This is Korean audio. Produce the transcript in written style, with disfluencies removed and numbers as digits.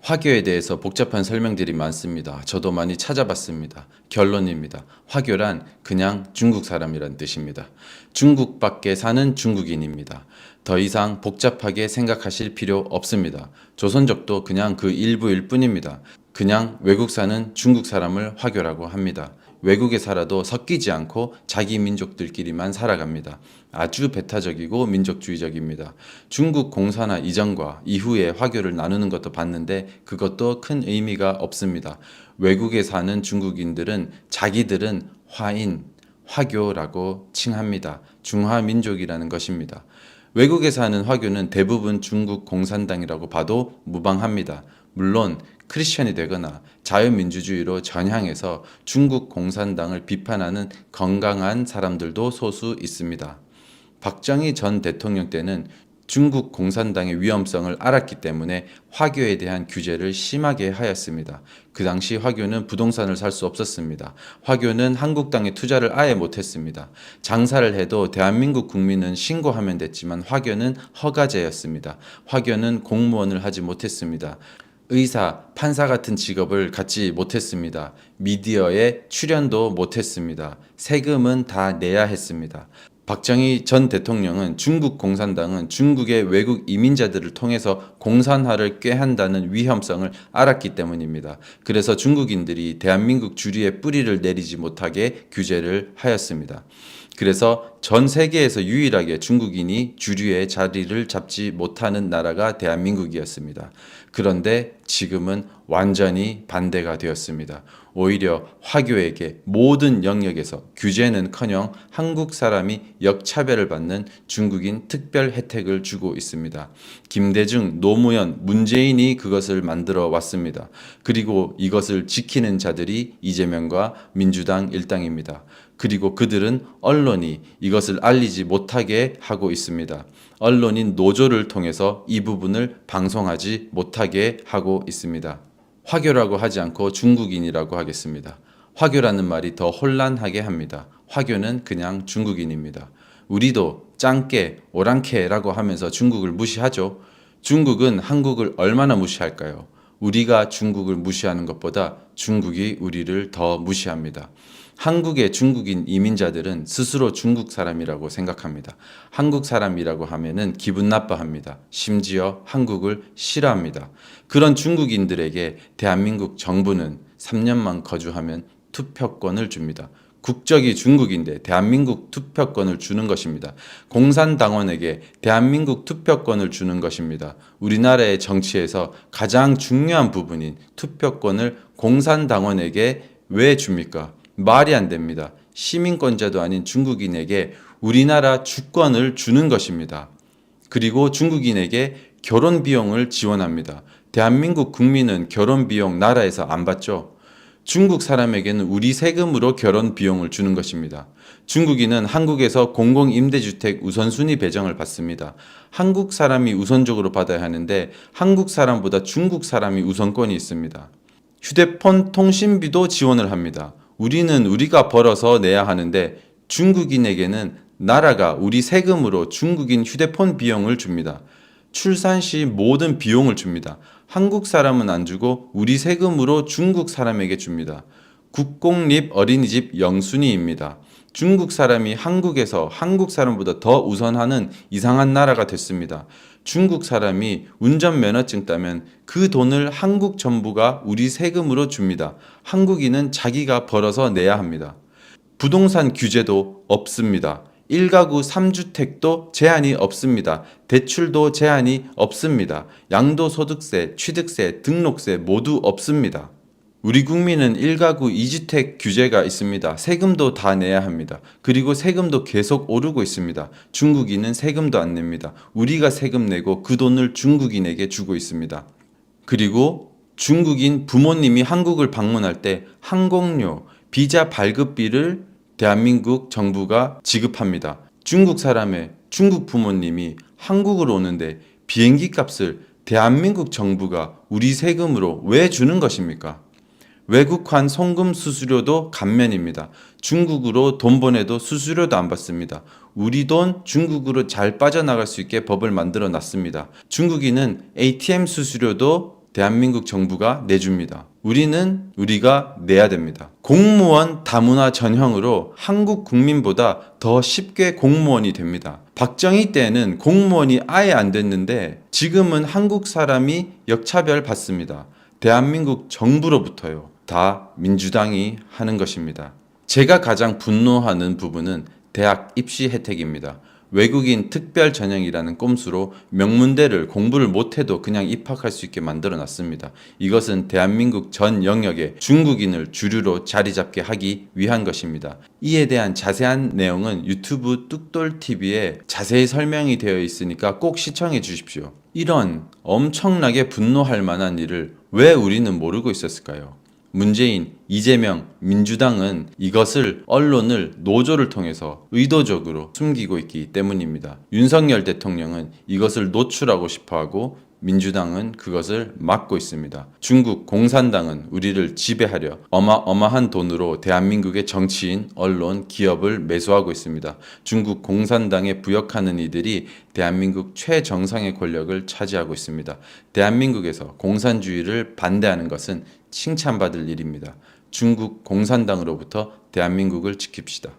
화교에 대해서 복잡한 설명들이 많습니다. 저도 많이 찾아봤습니다. 결론입니다. 화교란 그냥 중국 사람이란 뜻입니다. 중국 밖에 사는 중국인입니다. 더 이상 복잡하게 생각하실 필요 없습니다. 조선족도 그냥 그 일부일 뿐입니다. 그냥 외국 사는 중국 사람을 화교라고 합니다. 외국에 살아도 섞이지 않고 자기 민족들끼리만 살아갑니다. 아주 배타적이고 민족주의적입니다. 중국 공산화 이전과 이후에 화교를 나누는 것도 봤는데 그것도 큰 의미가 없습니다. 외국에 사는 중국인들은 자기들은 화인, 화교라고 칭합니다. 중화민족이라는 것입니다. 외국에 사는 화교는 대부분 중국 공산당이라고 봐도 무방합니다. 물론 크리스천이 되거나 자유민주주의로 전향해서 중국 공산당을 비판하는 건강한 사람들도 소수 있습니다. 박정희 전 대통령 때는 중국 공산당의 위험성을 알았기 때문에 화교에 대한 규제를 심하게 하였습니다. 그 당시 화교는 부동산을 살 수 없었습니다. 화교는 한국 땅에 투자를 아예 못했습니다. 장사를 해도 대한민국 국민은 신고하면 됐지만 화교는 허가제였습니다. 화교는 공무원을 하지 못했습니다. 의사, 판사 같은 직업을 갖지 못했습니다. 미디어에 출연도 못했습니다. 세금은 다 내야 했습니다. 박정희 전 대통령은 중국 공산당은 중국의 외국 이민자들을 통해서 공산화를 꾀한다는 위험성을 알았기 때문입니다. 그래서 중국인들이 대한민국 주류에 뿌리를 내리지 못하게 규제를 하였습니다. 그래서 전 세계에서 유일하게 중국인이 주류의 자리를 잡지 못하는 나라가 대한민국이었습니다. 그런데 지금은 완전히 반대가 되었습니다. 오히려 화교에게 모든 영역에서 규제는커녕 한국 사람이 역차별을 받는 중국인 특별 혜택을 주고 있습니다. 김대중, 노무현, 문재인이 그것을 만들어 왔습니다. 그리고 이것을 지키는 자들이 이재명과 민주당 일당입니다. 그리고 그들은 언론이 이것을 알리지 못하게 하고 있습니다. 언론인 노조를 통해서 이 부분을 방송하지 못하게 하고 있습니다. 화교라고 하지 않고 중국인이라고 하겠습니다. 화교라는 말이 더 혼란하게 합니다. 화교는 그냥 중국인입니다. 우리도 짱깨, 오랑캐라고 하면서 중국을 무시하죠. 중국은 한국을 얼마나 무시할까요? 우리가 중국을 무시하는 것보다 중국이 우리를 더 무시합니다. 한국의 중국인 이민자들은 스스로 중국 사람이라고 생각합니다. 한국 사람이라고 하면은 기분 나빠합니다. 심지어 한국을 싫어합니다. 그런 중국인들에게 대한민국 정부는 3년만 거주하면 투표권을 줍니다. 국적이 중국인데 대한민국 투표권을 주는 것입니다. 공산당원에게 대한민국 투표권을 주는 것입니다. 우리나라의 정치에서 가장 중요한 부분인 투표권을 공산당원에게 왜 줍니까? 말이 안 됩니다. 시민권자도 아닌 중국인에게 우리나라 주권을 주는 것입니다. 그리고 중국인에게 결혼 비용을 지원합니다. 대한민국 국민은 결혼 비용 나라에서 안 받죠. 중국 사람에게는 우리 세금으로 결혼 비용을 주는 것입니다. 중국인은 한국에서 공공임대주택 우선순위 배정을 받습니다. 한국 사람이 우선적으로 받아야 하는데 한국 사람보다 중국 사람이 우선권이 있습니다. 휴대폰 통신비도 지원을 합니다. 우리는 우리가 벌어서 내야 하는데 중국인에게는 나라가 우리 세금으로 중국인 휴대폰 비용을 줍니다. 출산 시 모든 비용을 줍니다. 한국 사람은 안 주고 우리 세금으로 중국 사람에게 줍니다. 국공립 어린이집 영순위입니다. 중국 사람이 한국에서 한국 사람보다 더 우선하는 이상한 나라가 됐습니다. 중국 사람이 운전면허증 따면 그 돈을 한국 정부가 우리 세금으로 줍니다. 한국인은 자기가 벌어서 내야 합니다. 부동산 규제도 없습니다. 1가구 3주택도 제한이 없습니다. 대출도 제한이 없습니다. 양도소득세, 취득세, 등록세 모두 없습니다. 우리 국민은 1가구 2주택 규제가 있습니다. 세금도 다 내야 합니다. 그리고 세금도 계속 오르고 있습니다. 중국인은 세금도 안 냅니다. 우리가 세금 내고 그 돈을 중국인에게 주고 있습니다. 그리고 중국인 부모님이 한국을 방문할 때 항공료, 비자 발급비를 대한민국 정부가 지급합니다. 중국 사람의 중국 부모님이 한국으로 오는데 비행기 값을 대한민국 정부가 우리 세금으로 왜 주는 것입니까? 외국환 송금 수수료도 감면입니다. 중국으로 돈 보내도 수수료도 안 받습니다. 우리 돈 중국으로 잘 빠져나갈 수 있게 법을 만들어 놨습니다. 중국인은 ATM 수수료도 대한민국 정부가 내줍니다. 우리는 우리가 내야 됩니다. 공무원 다문화 전형으로 한국 국민보다 더 쉽게 공무원이 됩니다. 박정희 때는 공무원이 아예 안 됐는데 지금은 한국 사람이 역차별 받습니다. 대한민국 정부로부터요. 다 민주당이 하는 것입니다. 제가 가장 분노하는 부분은 대학 입시 혜택입니다. 외국인 특별 전형이라는 꼼수로 명문대를 공부를 못해도 그냥 입학할 수 있게 만들어 놨습니다. 이것은 대한민국 전 영역에 중국인을 주류로 자리 잡게 하기 위한 것입니다. 이에 대한 자세한 내용은 유튜브 뚝돌TV에 자세히 설명이 되어 있으니까 꼭 시청해 주십시오. 이런 엄청나게 분노할 만한 일을 왜 우리는 모르고 있었을까요? 문재인, 이재명, 민주당은 이것을 언론을 노조를 통해서 의도적으로 숨기고 있기 때문입니다. 윤석열 대통령은 이것을 노출하고 싶어하고 민주당은 그것을 막고 있습니다. 중국 공산당은 우리를 지배하려 어마어마한 돈으로 대한민국의 정치인, 언론, 기업을 매수하고 있습니다. 중국 공산당에 부역하는 이들이 대한민국 최정상의 권력을 차지하고 있습니다. 대한민국에서 공산주의를 반대하는 것은 칭찬받을 일입니다. 중국 공산당으로부터 대한민국을 지킵시다.